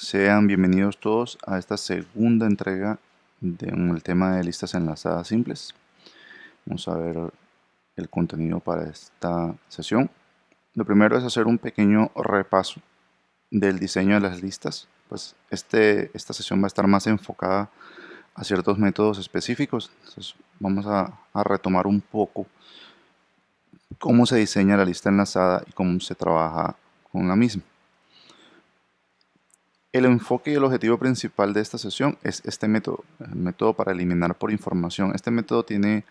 Sean bienvenidos todos a esta segunda entrega del tema de listas enlazadas simples. Vamos a ver el contenido para esta sesión. Lo primero es hacer un pequeño repaso del diseño de las listas. Pues esta sesión va a estar más enfocada a ciertos métodos específicos. Entonces vamos a retomar un poco cómo se diseña la lista enlazada y cómo se trabaja con la misma. El enfoque y el objetivo principal de esta sesión es este método, el método para eliminar por información. Este método tiene,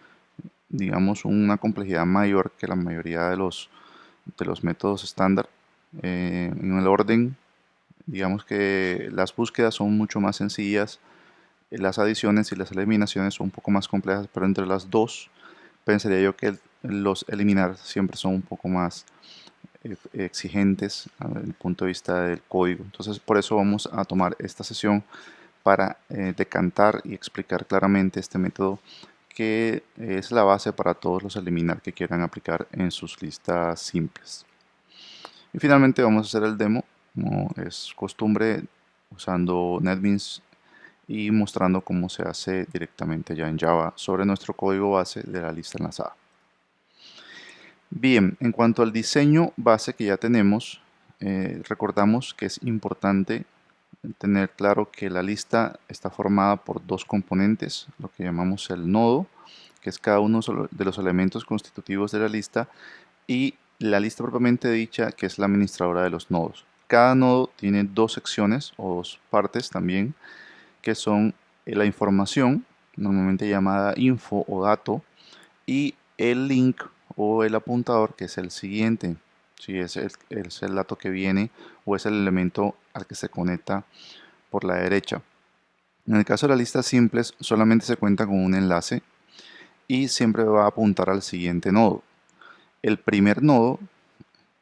digamos, una complejidad mayor que la mayoría de los métodos estándar. En el orden, digamos que las búsquedas son mucho más sencillas, las adiciones y las eliminaciones son un poco más complejas, pero entre las dos pensaría yo que los eliminar siempre son un poco más exigentes desde el punto de vista del código. Entonces por eso vamos a tomar esta sesión para decantar y explicar claramente este método que es la base para todos los eliminar que quieran aplicar en sus listas simples. Y finalmente vamos a hacer el demo, como es costumbre, usando NetBeans y mostrando cómo se hace directamente ya en Java sobre nuestro código base de la lista enlazada. Bien, en cuanto al diseño base que ya tenemos, recordamos que es importante tener claro que la lista está formada por dos componentes, lo que llamamos el nodo, que es cada uno de los elementos constitutivos de la lista, y la lista propiamente dicha, que es la administradora de los nodos. Cada nodo tiene dos secciones o dos partes también, que son la información, normalmente llamada info o dato, y el link o el apuntador, que es el siguiente. Si es el dato que viene o es el elemento al que se conecta por la derecha. En el caso de las listas simples, solamente se cuenta con un enlace y siempre va a apuntar al siguiente nodo. El primer nodo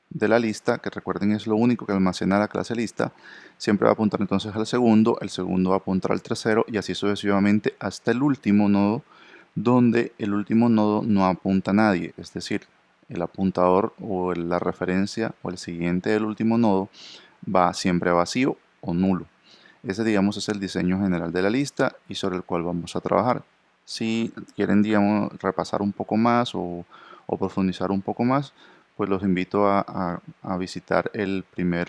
de la lista, que recuerden es lo único que almacena la clase lista, siempre va a apuntar entonces al segundo, el segundo va a apuntar al tercero y así sucesivamente hasta el último nodo, donde el último nodo no apunta a nadie, es decir, el apuntador o la referencia o el siguiente del último nodo va siempre vacío o nulo. Ese, digamos, es el diseño general de la lista y sobre el cual vamos a trabajar. Si quieren, digamos, repasar un poco más o profundizar un poco más, pues los invito a visitar el primer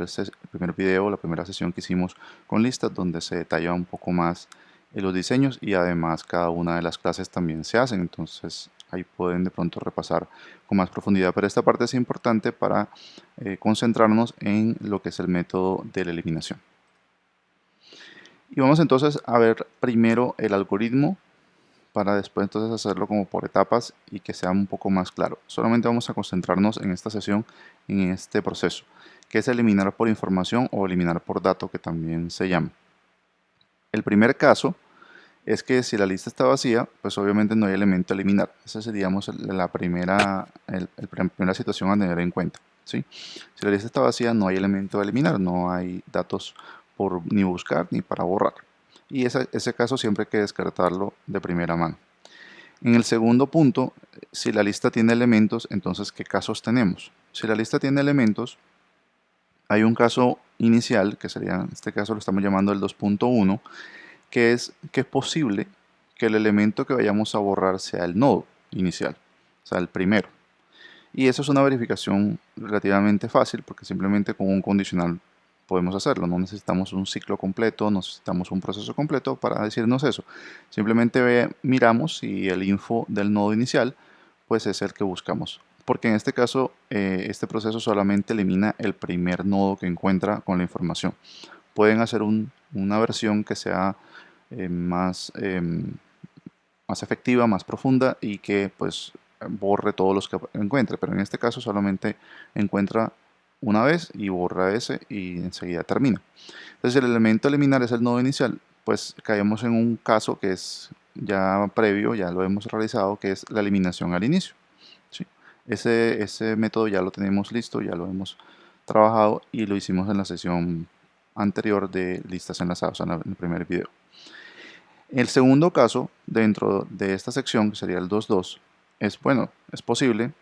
video, la primera sesión que hicimos con listas, donde se detalla un poco más los diseños y además cada una de las clases también se hacen. Entonces ahí pueden de pronto repasar con más profundidad, pero esta parte es importante para concentrarnos en lo que es el método de la eliminación. Y vamos entonces a ver primero el algoritmo para después entonces hacerlo como por etapas y que sea un poco más claro. Solamente vamos a concentrarnos en esta sesión, en este proceso, que es eliminar por información o eliminar por dato, que también se llama. El primer caso es que si la lista está vacía, pues obviamente no hay elemento a eliminar. Esa sería, digamos, la primera situación a tener en cuenta, ¿sí? Si la lista está vacía, no hay elemento a eliminar, no hay datos por ni buscar ni para borrar. Y ese caso siempre hay que descartarlo de primera mano. En el segundo punto, si la lista tiene elementos, entonces ¿qué casos tenemos? Si la lista tiene elementos, hay un caso inicial, que sería, en este caso lo estamos llamando el 2.1, que es posible que el elemento que vayamos a borrar sea el nodo inicial, o sea, el primero. Y eso es una verificación relativamente fácil porque simplemente con un condicional podemos hacerlo. No necesitamos un ciclo completo, no necesitamos un proceso completo para decirnos eso. Simplemente miramos si el info del nodo inicial pues es el que buscamos. Porque en este caso este proceso solamente elimina el primer nodo que encuentra con la información. Pueden hacer una versión que sea más efectiva, más profunda y que pues borre todos los que encuentre, pero en este caso solamente encuentra una vez y borra ese y enseguida termina. Entonces el elemento a eliminar es el nodo inicial, pues caemos en un caso que es ya previo, ya lo hemos realizado, que es la eliminación al inicio, ¿sí? Ese método ya lo tenemos listo, ya lo hemos trabajado y lo hicimos en la sesión anterior de listas enlazadas, en el primer video. El segundo caso, dentro de esta sección, que sería el 2.2, es posible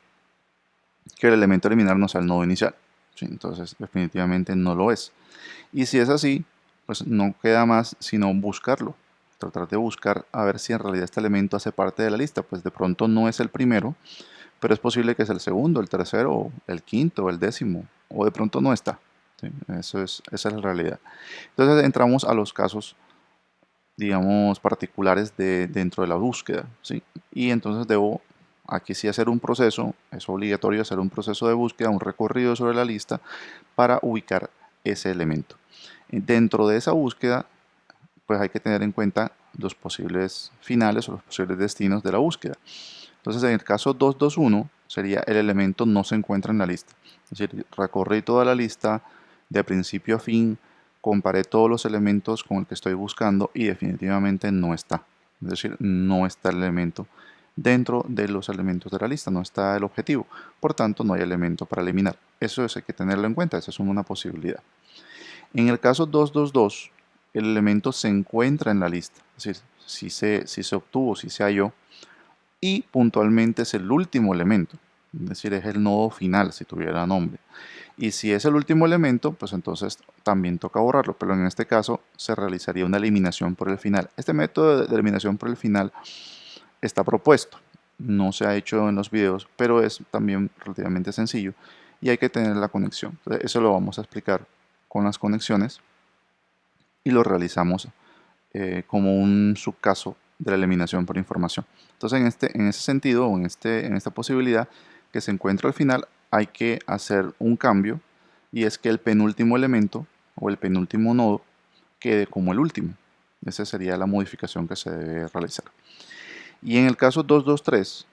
que el elemento a eliminar no sea el nodo inicial. ¿Sí? Entonces, definitivamente no lo es. Y si es así, pues no queda más sino buscarlo, tratar de buscar a ver si en realidad este elemento hace parte de la lista. Pues de pronto no es el primero, pero es posible que es el segundo, el tercero, el quinto, el décimo, o de pronto no está. ¿Sí? Esa es la realidad. Entonces entramos a los casos, digamos, particulares dentro de la búsqueda, ¿sí? Y entonces debo aquí sí hacer un proceso, es obligatorio hacer un proceso de búsqueda, un recorrido sobre la lista para ubicar ese elemento. Dentro de esa búsqueda, pues hay que tener en cuenta los posibles finales o los posibles destinos de la búsqueda. Entonces, en el caso 221 sería el elemento no se encuentra en la lista. Es decir, recorrí toda la lista de principio a fin, comparé todos los elementos con el que estoy buscando y definitivamente no está. Es decir, no está el elemento dentro de los elementos de la lista, no está el objetivo. Por tanto, no hay elemento para eliminar. Eso hay que tenerlo en cuenta, esa es una posibilidad. En el caso 222, el elemento se encuentra en la lista. Es decir, si se obtuvo, si se halló, y puntualmente es el último elemento, es decir, es el nodo final si tuviera nombre. Y si es el último elemento, pues entonces también toca borrarlo, pero en este caso se realizaría una eliminación por el final. Este método de eliminación por el final está propuesto, no se ha hecho en los videos, pero es también relativamente sencillo y hay que tener la conexión. Entonces, eso lo vamos a explicar con las conexiones y lo realizamos como un subcaso de la eliminación por información. Entonces, en ese sentido, o en esta posibilidad que se encuentra al final, hay que hacer un cambio, y es que el penúltimo elemento o el penúltimo nodo quede como el último. Esa sería la modificación que se debe realizar. Y en el caso 223,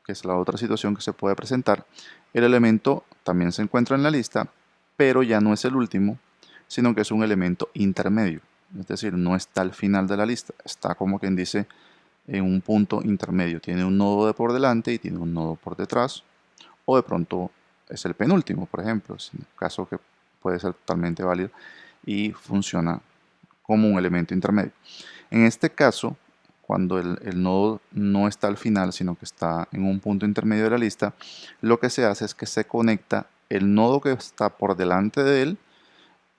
que es la otra situación que se puede presentar, el elemento también se encuentra en la lista, pero ya no es el último, sino que es un elemento intermedio. Es decir, no está al final de la lista, está como quien dice en un punto intermedio. Tiene un nodo de por delante y tiene un nodo por detrás, o de pronto es el penúltimo, por ejemplo, es un caso que puede ser totalmente válido y funciona como un elemento intermedio. En este caso, cuando el nodo no está al final, sino que está en un punto intermedio de la lista, lo que se hace es que se conecta el nodo que está por delante de él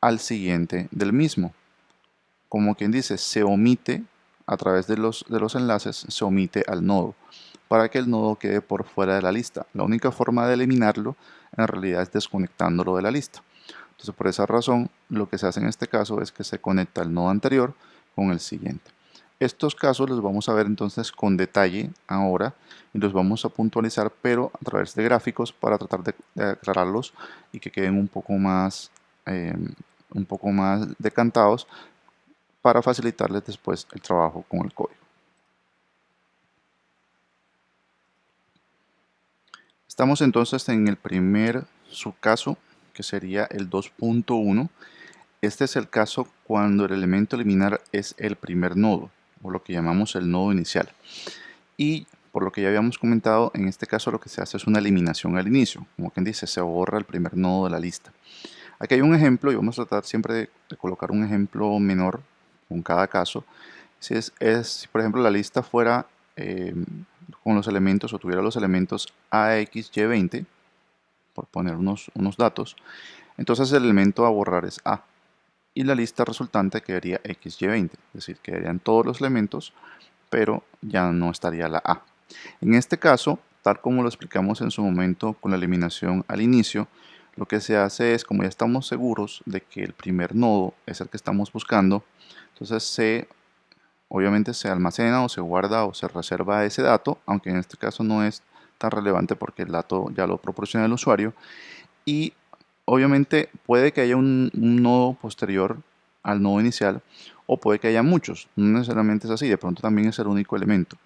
al siguiente del mismo. Como quien dice, se omite a través de los enlaces, se omite al nodo para que el nodo quede por fuera de la lista. La única forma de eliminarlo en realidad es desconectándolo de la lista. Entonces, por esa razón, lo que se hace en este caso es que se conecta el nodo anterior con el siguiente. Estos casos los vamos a ver entonces con detalle ahora y los vamos a puntualizar, pero a través de gráficos para tratar de aclararlos y que queden un poco más decantados para facilitarles después el trabajo con el código. Estamos entonces en el primer subcaso, que sería el 2.1. Este es el caso cuando el elemento a eliminar es el primer nodo, o lo que llamamos el nodo inicial. Y por lo que ya habíamos comentado, en este caso lo que se hace es una eliminación al inicio. Como quien dice, se borra el primer nodo de la lista. Aquí hay un ejemplo y vamos a tratar siempre de colocar un ejemplo menor con cada caso. Si por ejemplo la lista fuera con los elementos o tuviera los elementos AX, Y20, por poner unos datos, entonces el elemento a borrar es A y la lista resultante quedaría XY20, es decir, quedarían todos los elementos, pero ya no estaría la A. En este caso, tal como lo explicamos en su momento con la eliminación al inicio, lo que se hace es, como ya estamos seguros de que el primer nodo es el que estamos buscando, entonces obviamente se almacena o se guarda o se reserva ese dato, aunque en este caso no es tan relevante porque el dato ya lo proporciona el usuario, y obviamente puede que haya un nodo posterior al nodo inicial o puede que haya muchos, no necesariamente es así, de pronto también es el único elemento.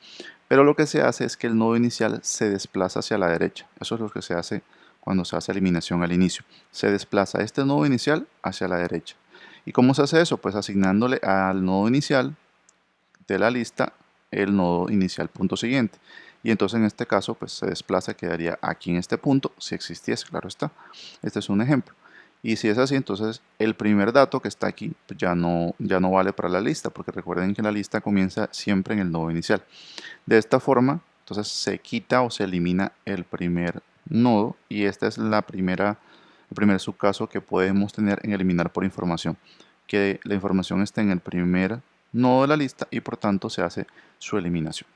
Pero lo que se hace es que el nodo inicial se desplaza hacia la derecha. Eso es lo que se hace cuando se hace eliminación al inicio. Se desplaza este nodo inicial hacia la derecha. ¿Y cómo se hace eso? Pues asignándole al nodo inicial de la lista el nodo inicial punto siguiente. Y entonces en este caso pues se desplaza, quedaría aquí en este punto, si existiese, claro está. Este es un ejemplo. Y si es así, entonces el primer dato que está aquí pues, ya no vale para la lista, porque recuerden que la lista comienza siempre en el nodo inicial. De esta forma, entonces se quita o se elimina el primer nodo y esta es el primer subcaso que podemos tener en eliminar por información, que la información esté en el primer nodo de la lista y por tanto se hace su eliminación.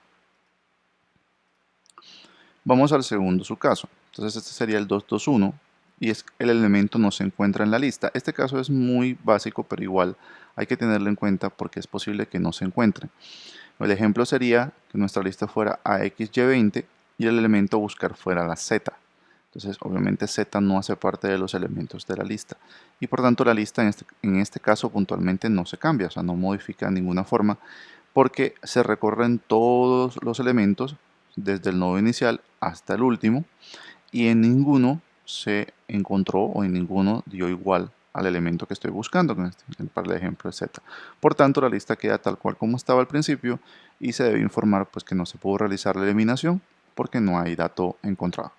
Vamos al segundo subcaso. Entonces este sería el 221 y es el elemento no se encuentra en la lista. Este caso es muy básico, pero igual hay que tenerlo en cuenta porque es posible que no se encuentre. El ejemplo sería que nuestra lista fuera AXY20 y el elemento a buscar fuera la Z. Entonces, obviamente Z no hace parte de los elementos de la lista y por tanto la lista en este caso puntualmente no se cambia, o sea, no modifica de ninguna forma porque se recorren todos los elementos desde el nodo inicial hasta el último y en ninguno se encontró o en ninguno dio igual al elemento que estoy buscando, para el ejemplo de Z. Por tanto, la lista queda tal cual como estaba al principio y se debe informar pues, que no se pudo realizar la eliminación porque no hay dato encontrado.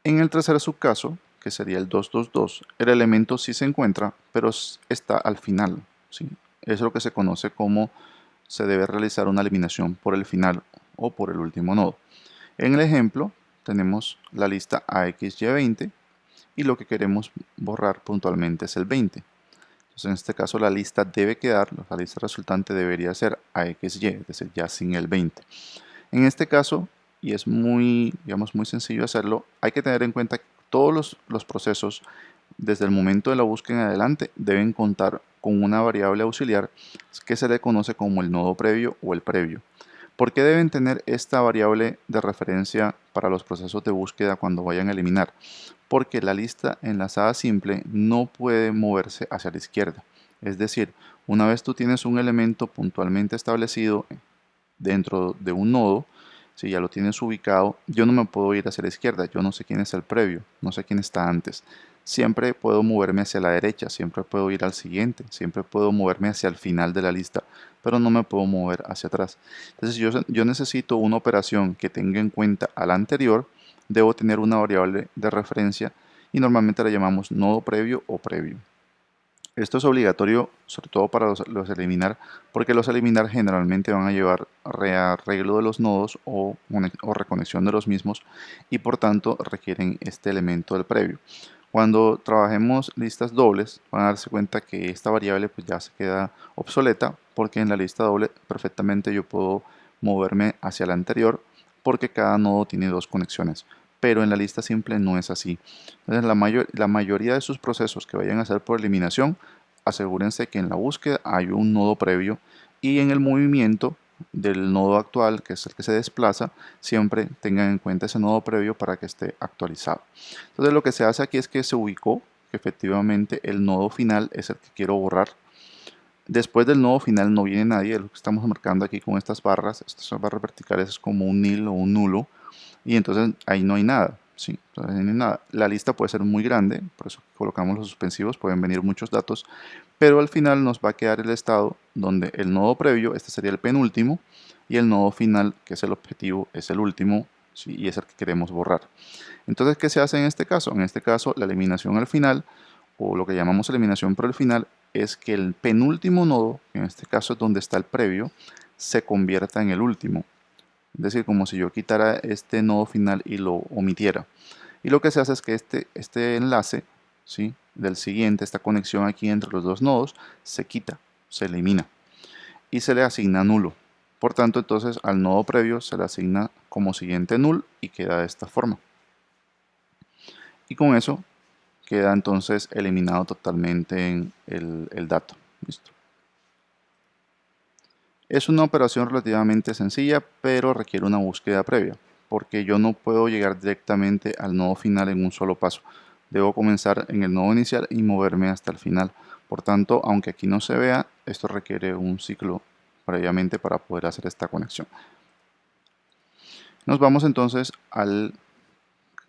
En el tercer subcaso, que sería el 222, el elemento sí se encuentra, pero está al final. ¿Sí? Es lo que se conoce como se debe realizar una eliminación por el final o por el último nodo. En el ejemplo tenemos la lista AXY20 y lo que queremos borrar puntualmente es el 20. Entonces en este caso la lista debe quedar, la lista resultante debería ser AXY, es decir, ya sin el 20. En este caso, y es muy, digamos, muy sencillo hacerlo, hay que tener en cuenta que todos los procesos desde el momento de la búsqueda en adelante deben contar con una variable auxiliar que se le conoce como el nodo previo o el previo. ¿Por qué deben tener esta variable de referencia para los procesos de búsqueda cuando vayan a eliminar? Porque la lista enlazada simple no puede moverse hacia la izquierda. Es decir, una vez tú tienes un elemento puntualmente establecido dentro de un nodo, si ya lo tienes ubicado, yo no me puedo ir hacia la izquierda, yo no sé quién es el previo, no sé quién está antes. Siempre puedo moverme hacia la derecha, siempre puedo ir al siguiente, siempre puedo moverme hacia el final de la lista, pero no me puedo mover hacia atrás. Entonces yo necesito una operación que tenga en cuenta a la anterior, debo tener una variable de referencia y normalmente la llamamos nodo previo o previo. Esto es obligatorio, sobre todo para los eliminar, porque los eliminar generalmente van a llevar rearreglo de los nodos o reconexión de los mismos y por tanto requieren este elemento del previo. Cuando trabajemos listas dobles, van a darse cuenta que esta variable pues ya se queda obsoleta porque en la lista doble perfectamente yo puedo moverme hacia la anterior porque cada nodo tiene dos conexiones, pero en la lista simple no es así. Entonces la mayoría de sus procesos que vayan a hacer por eliminación, asegúrense que en la búsqueda hay un nodo previo y en el movimiento del nodo actual, que es el que se desplaza, siempre tengan en cuenta ese nodo previo para que esté actualizado. Entonces lo que se hace aquí es que se ubicó que efectivamente el nodo final es el que quiero borrar. Después del nodo final no viene nadie, lo que estamos marcando aquí con estas barras verticales es como un nil o un nulo, y entonces ahí no hay nada. Sí, entonces no hay nada. La lista puede ser muy grande, por eso colocamos los suspensivos, pueden venir muchos datos, pero al final nos va a quedar el estado donde el nodo previo, este sería el penúltimo, y el nodo final, que es el objetivo, es el último, ¿sí? Y es el que queremos borrar. Entonces, ¿qué se hace en este caso? En este caso, la eliminación al final, o lo que llamamos eliminación por el final, es que el penúltimo nodo, que en este caso es donde está el previo, se convierta en el último. Es decir, como si yo quitara este nodo final y lo omitiera. Y lo que se hace es que este enlace, ¿sí?, del siguiente, esta conexión aquí entre los dos nodos, se quita, se elimina y se le asigna nulo. Por tanto, entonces al nodo previo se le asigna como siguiente null y queda de esta forma. Y con eso queda entonces eliminado totalmente el dato. ¿Listo? Es una operación relativamente sencilla, pero requiere una búsqueda previa, porque yo no puedo llegar directamente al nodo final en un solo paso. Debo comenzar en el nodo inicial y moverme hasta el final. Por tanto, aunque aquí no se vea, esto requiere un ciclo previamente para poder hacer esta conexión. Nos vamos entonces al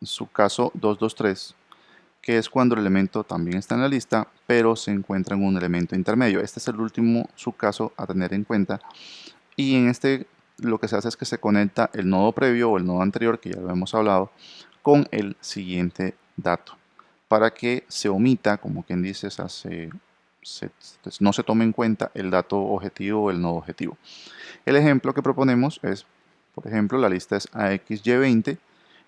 subcaso 223, que es cuando el elemento también está en la lista, pero se encuentra en un elemento intermedio. Este es el último subcaso a tener en cuenta. Y en este lo que se hace es que se conecta el nodo previo o el nodo anterior, que ya lo hemos hablado, con el siguiente dato, para que se omita, como quien dice, no se tome en cuenta el dato objetivo o el nodo objetivo. El ejemplo que proponemos es, por ejemplo, la lista es AXY20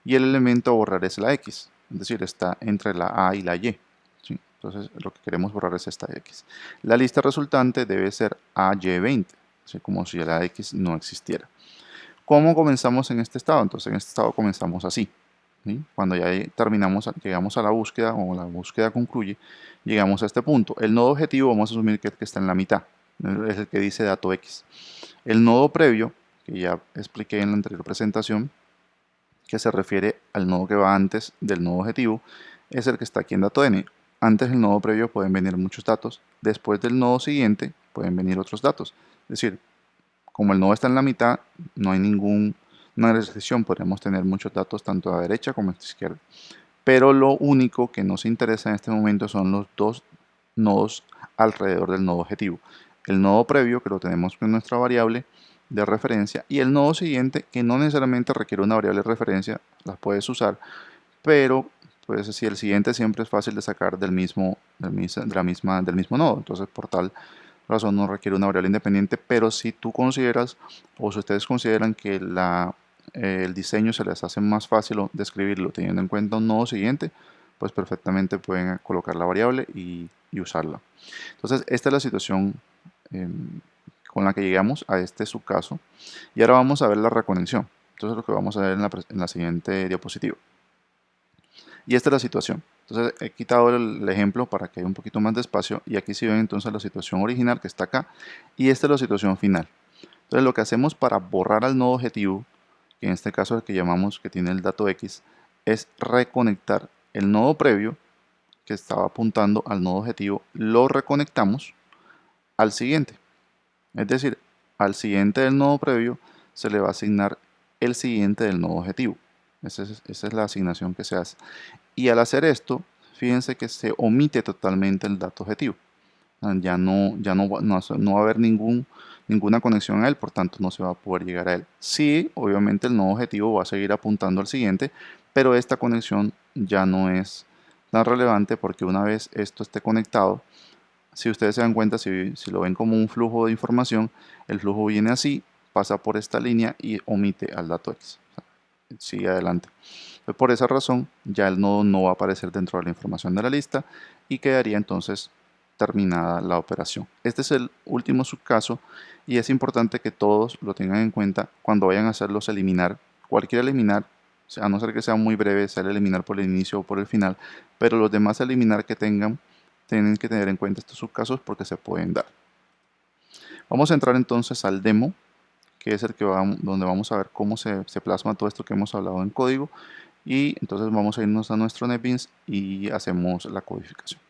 y el elemento a borrar es la X, es decir, está entre la A y la Y. ¿Sí? Entonces lo que queremos borrar es esta X. La lista resultante debe ser AY20, así como si la X no existiera. ¿Cómo comenzamos en este estado? Entonces en este estado comenzamos así. ¿Sí? Cuando ya llegamos a la búsqueda o la búsqueda concluye, llegamos a este punto. El nodo objetivo vamos a asumir que es el que está en la mitad, es el que dice dato X. El nodo previo, que ya expliqué en la anterior presentación, que se refiere al nodo que va antes del nodo objetivo, es el que está aquí en dato N. Antes del nodo previo pueden venir muchos datos, después del nodo siguiente pueden venir otros datos. Es decir, como el nodo está en la mitad, no hay ninguna restricción, podemos tener muchos datos tanto a la derecha como a la izquierda. Pero lo único que nos interesa en este momento son los dos nodos alrededor del nodo objetivo. El nodo previo, que lo tenemos con nuestra variable de referencia, y el nodo siguiente, que no necesariamente requiere una variable de referencia, las puedes usar, pero pues si el siguiente siempre es fácil de sacar del mismo nodo, entonces por tal razón no requiere una variable independiente, pero si tú consideras o si ustedes consideran que el diseño se les hace más fácil describirlo teniendo en cuenta un nodo siguiente, pues perfectamente pueden colocar la variable y usarla. Entonces esta es la situación con la que llegamos a este subcaso, y ahora vamos a ver la reconexión. Entonces lo que vamos a ver en la siguiente diapositiva. Y esta es la situación. Entonces he quitado el ejemplo para que haya un poquito más de espacio, y aquí sí ven entonces la situación original que está acá, y esta es la situación final. Entonces lo que hacemos para borrar al nodo objetivo, que en este caso es el que llamamos que tiene el dato X, es reconectar el nodo previo que estaba apuntando al nodo objetivo, lo reconectamos al siguiente. Es decir, al siguiente del nodo previo se le va a asignar el siguiente del nodo objetivo. Esa es la asignación que se hace. Y al hacer esto, fíjense que se omite totalmente el dato objetivo. Ya no va a haber ninguna conexión a él, por tanto no se va a poder llegar a él. Sí, obviamente el nodo objetivo va a seguir apuntando al siguiente, pero esta conexión ya no es tan relevante, porque una vez esto esté conectado, si ustedes se dan cuenta, si lo ven como un flujo de información, el flujo viene así, pasa por esta línea y omite al dato X. Sigue adelante. Por esa razón, ya el nodo no va a aparecer dentro de la información de la lista y quedaría entonces terminada la operación. Este es el último subcaso, y es importante que todos lo tengan en cuenta cuando vayan a hacerlos eliminar. Cualquier eliminar, a no ser que sea muy breve, sea el eliminar por el inicio o por el final, pero los demás eliminar que tengan, tienen que tener en cuenta estos subcasos porque se pueden dar. Vamos a entrar entonces al demo, que es el que donde vamos a ver cómo se plasma todo esto que hemos hablado en código. Y entonces vamos a irnos a nuestro NetBeans y hacemos la codificación.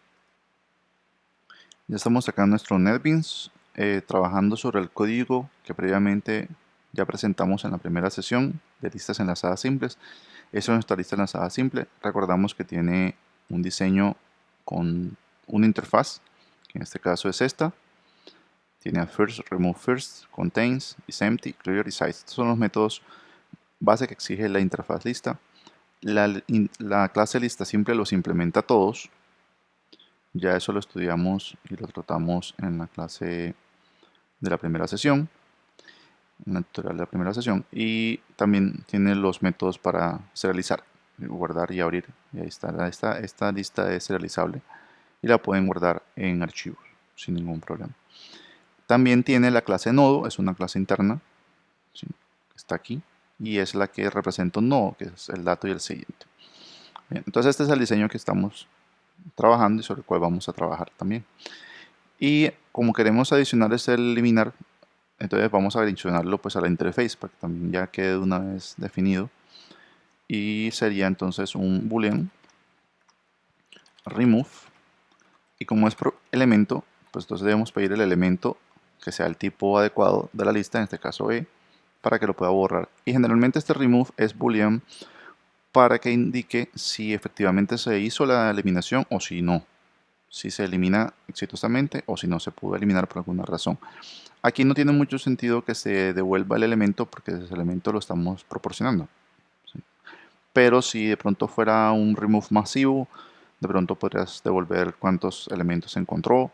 Ya estamos acá en nuestro NetBeans trabajando sobre el código que previamente ya presentamos en la primera sesión de listas enlazadas simples. Esa es nuestra lista enlazada simple. Recordamos que tiene un diseño con una interfaz, que en este caso es esta. Tiene a first, remove first, contains, isEmpty, clear y size. Estos son los métodos base que exige la interfaz lista. La clase lista simple los implementa todos. Ya eso lo estudiamos y lo tratamos en la clase de la primera sesión, en la tutorial de la primera sesión. Y también tiene los métodos para serializar, guardar y abrir. Y ahí está, esta lista es serializable y la pueden guardar en archivos sin ningún problema. También tiene la clase nodo, es una clase interna, ¿sí? Está aquí, y es la que representa un nodo, que es el dato y el siguiente. Bien, entonces este es el diseño que estamos trabajando y sobre el cual vamos a trabajar también. Y como queremos adicionar ese eliminar, entonces vamos a adicionarlo pues a la interface para que también ya quede de una vez definido. Y sería entonces un boolean remove, y como es por elemento, pues entonces debemos pedir el elemento que sea el tipo adecuado de la lista, en este caso E, para que lo pueda borrar. Y generalmente este remove es boolean para que indique si efectivamente se hizo la eliminación o si no, si se elimina exitosamente o si no se pudo eliminar por alguna razón. Aquí no tiene mucho sentido que se devuelva el elemento porque ese elemento lo estamos proporcionando, ¿sí? Pero si de pronto fuera un remove masivo, de pronto podrías devolver cuántos elementos se encontró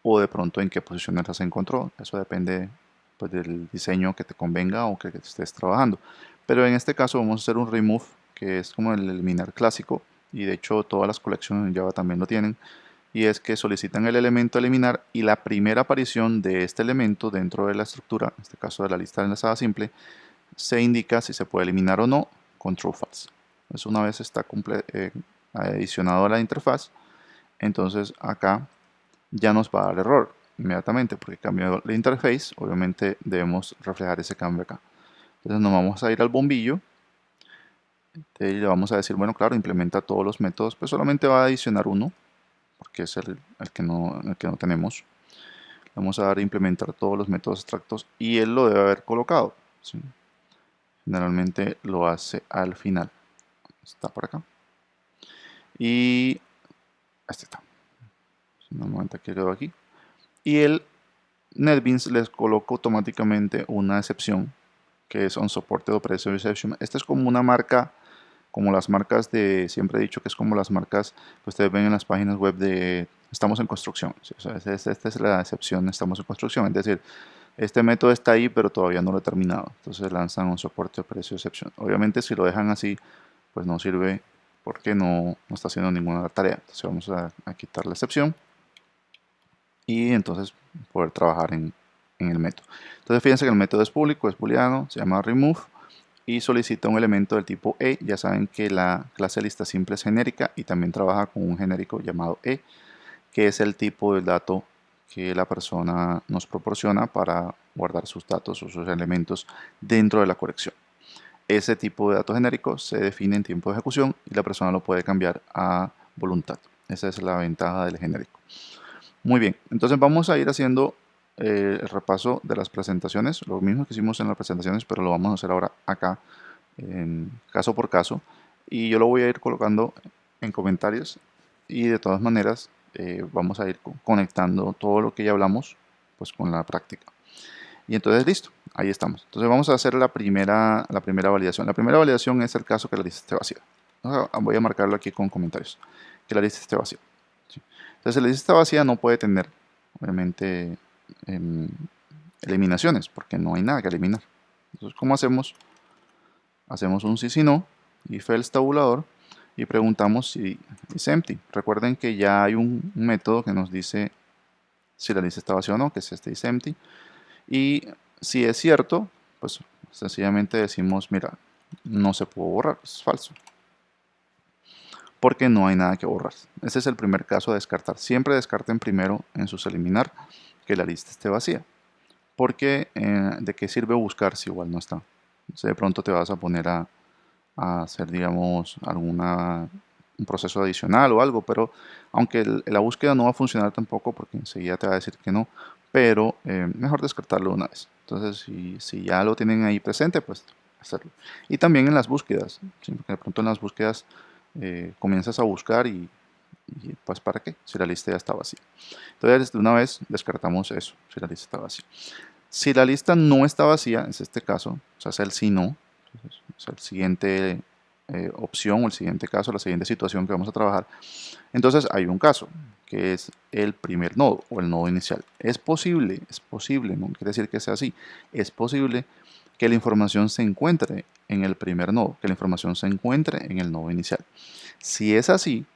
o de pronto en qué posiciones las encontró. Eso depende pues del diseño que te convenga o que estés trabajando. Pero en este caso vamos a hacer un remove, que es como el eliminar clásico, y de hecho todas las colecciones en Java también lo tienen, y es que solicitan el elemento a eliminar y la primera aparición de este elemento dentro de la estructura, en este caso de la lista enlazada simple, se indica si se puede eliminar o no con true false. Entonces, una vez está adicionado a la interfaz, entonces acá ya nos va a dar error inmediatamente porque cambió la interface. Obviamente debemos reflejar ese cambio acá. Entonces nos vamos a ir al bombillo y le vamos a decir, bueno, claro, implementa todos los métodos, pues solamente va a adicionar uno porque es el que no tenemos. Le vamos a dar a implementar todos los métodos abstractos y él lo debe haber colocado, ¿sí? Generalmente lo hace al final. Está por acá. Y este está. En un momento que quedó aquí. Y el NetBeans les coloca automáticamente una excepción que es unsupported operation exception. Esta es como una marca, como las marcas de, siempre he dicho que es como las marcas que ustedes ven en las páginas web de estamos en construcción. ¿Sí? O sea, esta es la excepción, estamos en construcción. Es decir, este método está ahí, pero todavía no lo he terminado. Entonces lanzan un soporte operation exception. Obviamente, si lo dejan así, pues no sirve porque no está haciendo ninguna tarea. Entonces vamos a quitar la excepción y entonces poder trabajar en el método. Entonces fíjense que el método es público, es booleano, se llama remove y solicita un elemento del tipo E. Ya saben que la clase lista simple es genérica y también trabaja con un genérico llamado E, que es el tipo del dato que la persona nos proporciona para guardar sus datos o sus elementos dentro de la colección. Ese tipo de dato genérico se define en tiempo de ejecución y la persona lo puede cambiar a voluntad. Esa es la ventaja del genérico. Muy bien, entonces vamos a ir haciendo el repaso de las presentaciones, lo mismo que hicimos en las presentaciones, pero lo vamos a hacer ahora acá, en caso por caso, y yo lo voy a ir colocando en comentarios y de todas maneras vamos a ir conectando todo lo que ya hablamos pues con la práctica. Y entonces listo, ahí estamos. Entonces vamos a hacer la primera validación. La primera validación es el caso que la lista esté vacía. Voy a marcarlo aquí con comentarios, que la lista esté vacía. ¿Sí? Entonces la lista está vacía no puede tener, obviamente, eliminaciones, porque no hay nada que eliminar. Entonces, ¿cómo hacemos? Hacemos un sí, si no, if else tabulador, y preguntamos si es empty. Recuerden que ya hay un método que nos dice si la lista está vacía o no, que es este is empty. Y si es cierto, pues sencillamente decimos, mira, no se pudo borrar, es falso. Porque no hay nada que borrar. Ese es el primer caso a descartar. Siempre descarten primero en sus eliminar que la lista esté vacía. Porque ¿de qué sirve buscar si igual no está? Entonces, de pronto te vas a poner a hacer, digamos, un proceso adicional o algo, pero aunque la búsqueda no va a funcionar tampoco porque enseguida te va a decir que no, pero mejor descartarlo una vez. Entonces, si ya lo tienen ahí presente, pues hacerlo. Y también en las búsquedas, ¿sí? Porque de pronto en las búsquedas comienzas a buscar y pues ¿para qué? Si la lista ya está vacía. Entonces, de una vez descartamos eso, si la lista está vacía. Si la lista no está vacía, es este caso, o sea, es el si no, entonces, es el siguiente opción o el siguiente caso, la siguiente situación que vamos a trabajar. Entonces hay un caso, que es el primer nodo o el nodo inicial. Es posible, no quiere decir que sea así, es posible que la información se encuentre en el primer nodo, que la información se encuentre en el nodo inicial. Si es así,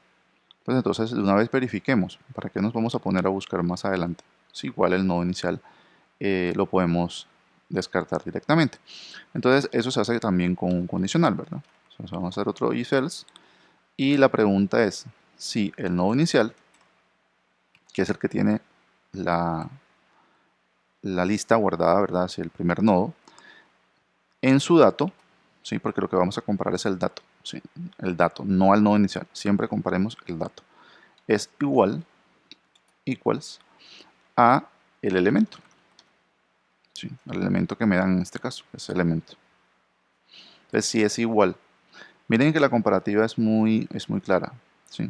pues entonces de una vez verifiquemos. ¿Para qué nos vamos a poner a buscar más adelante? Si igual el nodo inicial lo podemos descartar directamente. Entonces eso se hace también con un condicional, ¿verdad? Entonces vamos a hacer otro if else y la pregunta es si el nodo inicial, que es el que tiene la lista guardada, ¿verdad? Si el primer nodo, en su dato, ¿sí? Porque lo que vamos a comparar es el dato, ¿sí? El dato, no al nodo inicial, siempre comparemos el dato, es igual, equals, a el elemento, ¿sí? El elemento que me dan en este caso, es elemento. Entonces, si es igual, miren que la comparativa es muy clara, ¿sí?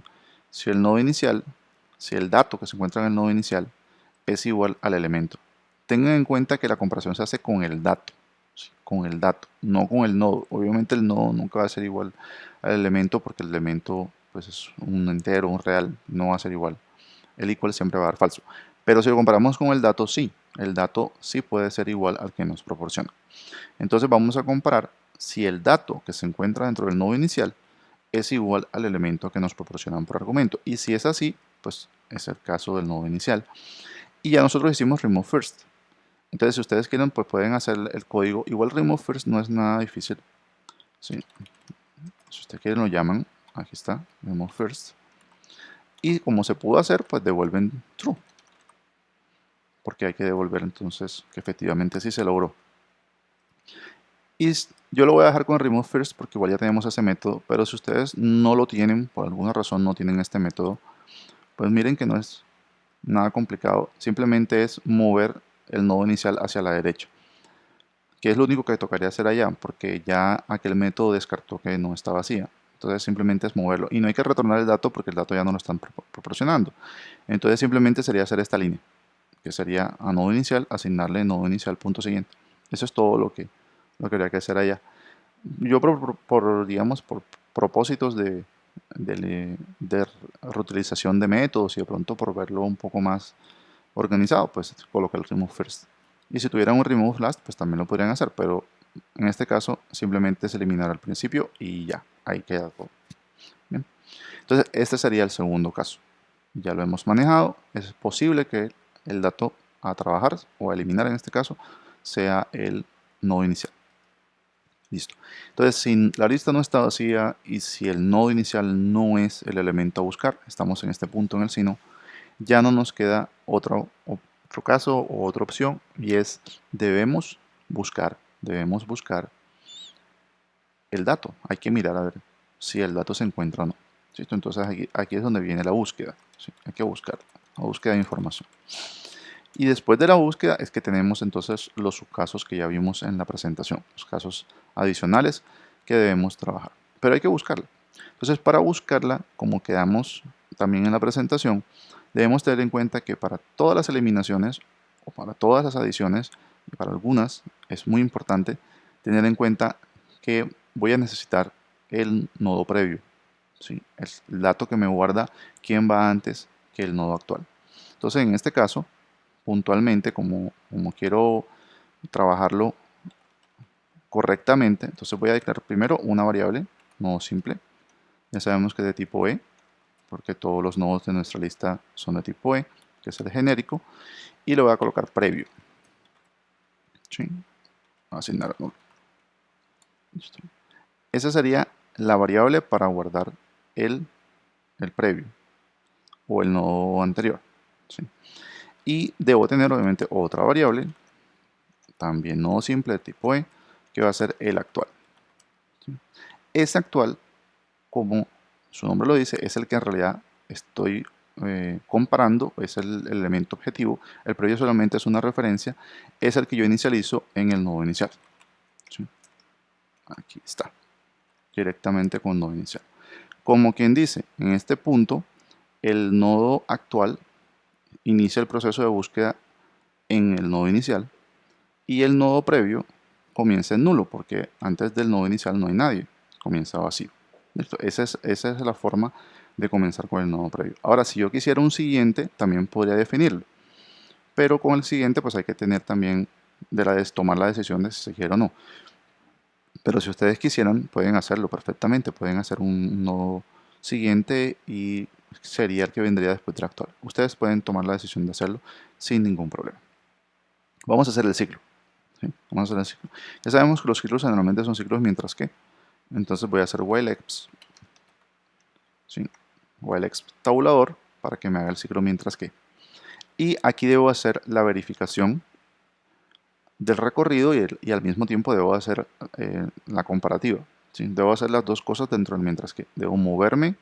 Si el nodo inicial, si el dato que se encuentra en el nodo inicial es igual al elemento, tengan en cuenta que la comparación se hace con el dato, ¿sí? Con el dato, no con el nodo. Obviamente el nodo nunca va a ser igual al elemento porque el elemento pues, es un entero, un real, no va a ser igual. El equal siempre va a dar falso. Pero si lo comparamos con el dato, sí. El dato sí puede ser igual al que nos proporciona. Entonces vamos a comparar si el dato que se encuentra dentro del nodo inicial es igual al elemento que nos proporcionan por argumento. Y si es así, pues es el caso del nodo inicial. Y ya nosotros hicimos remove first. Entonces, si ustedes quieren, pues pueden hacer el código. Igual remove first no es nada difícil. ¿Sí? Si ustedes quieren, lo llaman. Aquí está, remove first. Y como se pudo hacer, pues devuelven true. Porque hay que devolver entonces que efectivamente sí se logró. Y yo lo voy a dejar con remove first porque igual ya tenemos ese método. Pero si ustedes no lo tienen, por alguna razón no tienen este método, pues miren que no es nada complicado. Simplemente es mover el nodo inicial hacia la derecha, que es lo único que tocaría hacer allá, porque ya aquel método descartó que no está vacía. Entonces simplemente es moverlo. Y no hay que retornar el dato porque el dato ya no lo están proporcionando. Entonces simplemente sería hacer esta línea, que sería a nodo inicial, asignarle nodo inicial punto siguiente. Eso es todo lo que habría que hacer allá. Yo digamos, por propósitos de reutilización de métodos y de pronto por verlo un poco más organizado, pues coloca el remove first. Y si tuvieran un remove last, pues también lo podrían hacer, pero en este caso simplemente es eliminar al principio y ya, ahí queda todo. Bien. Entonces este sería el segundo caso. Ya lo hemos manejado, es posible que el dato a trabajar o a eliminar en este caso sea el nodo inicial. Listo. Entonces, si la lista no está vacía y si el nodo inicial no es el elemento a buscar, estamos en este punto en el sino, ya no nos queda otro caso o otra opción y es debemos buscar el dato. Hay que mirar a ver si el dato se encuentra o no. ¿Listo? Entonces aquí es donde viene la búsqueda. ¿Sí? Hay que buscar, la búsqueda de información. Y después de la búsqueda es que tenemos entonces los subcasos que ya vimos en la presentación, los casos adicionales que debemos trabajar. Pero hay que buscarla. Entonces, para buscarla, como quedamos también en la presentación, debemos tener en cuenta que para todas las eliminaciones o para todas las adiciones y para algunas es muy importante tener en cuenta que voy a necesitar el nodo previo, ¿sí? El dato que me guarda quién va antes que el nodo actual. Entonces, en este caso, puntualmente, como quiero trabajarlo correctamente, entonces voy a declarar primero una variable, nodo simple. Ya sabemos que es de tipo E, porque todos los nodos de nuestra lista son de tipo E, que es el genérico, y le voy a colocar previo. ¿Sí? Asignar nulo. Listo. Esa sería la variable para guardar el previo o el nodo anterior. ¿Sí? Y debo tener obviamente otra variable, también nodo simple de tipo E, que va a ser el actual. ¿Sí? Ese actual, como su nombre lo dice, es el que en realidad estoy comparando, es el elemento objetivo. El previo solamente es una referencia, es el que yo inicializo en el nodo inicial. ¿Sí? Aquí está, directamente con nodo inicial. Como quien dice, en este punto, el nodo actual inicia el proceso de búsqueda en el nodo inicial y el nodo previo comienza en nulo, porque antes del nodo inicial no hay nadie, comienza vacío. ¿Listo? Esa es la forma de comenzar con el nodo previo. Ahora, si yo quisiera un siguiente, también podría definirlo, pero con el siguiente pues hay que tener también tomar la decisión de si se quiere o no. Pero si ustedes quisieran, pueden hacerlo perfectamente, pueden hacer un nodo siguiente y sería el que vendría después del actual. Ustedes pueden tomar la decisión de hacerlo sin ningún problema. Vamos a hacer el ciclo. ¿Sí? Vamos a hacer el ciclo. Ya sabemos que los ciclos generalmente son ciclos mientras que. Entonces voy a hacer while-exp. ¿Sí? While-exp tabulador para que me haga el ciclo mientras que. Y aquí debo hacer la verificación del recorrido y al mismo tiempo debo hacer la comparativa. ¿Sí? Debo hacer las dos cosas dentro del mientras que. Debo moverme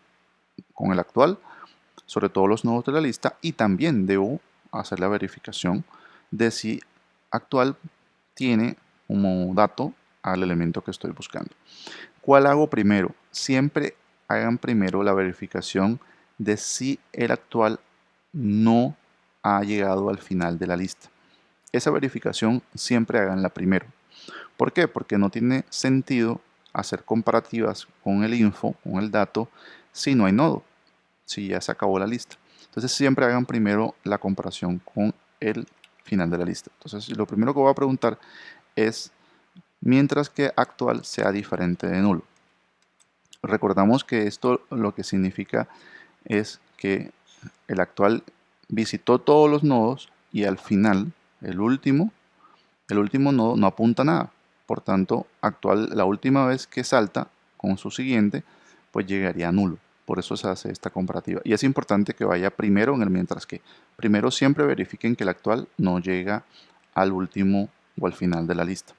con el actual sobre todos los nodos de la lista y también debo hacer la verificación de si actual tiene como dato al elemento que estoy buscando. ¿Cuál hago primero? Siempre hagan primero la verificación de si el actual no ha llegado al final de la lista. Esa verificación siempre háganla primero. ¿Por qué? Porque no tiene sentido hacer comparativas con el info, con el dato, si no hay nodo, si ya se acabó la lista. Entonces siempre hagan primero la comparación con el final de la lista. Entonces lo primero que voy a preguntar es mientras que actual sea diferente de nulo. Recordamos que esto lo que significa es que el actual visitó todos los nodos y al final, el último nodo no apunta nada. Por tanto, actual, la última vez que salta con su siguiente, pues llegaría a nulo. Por eso se hace esta comparativa. Y es importante que vaya primero en el mientras que. Primero siempre verifiquen que el actual no llega al último o al final de la lista.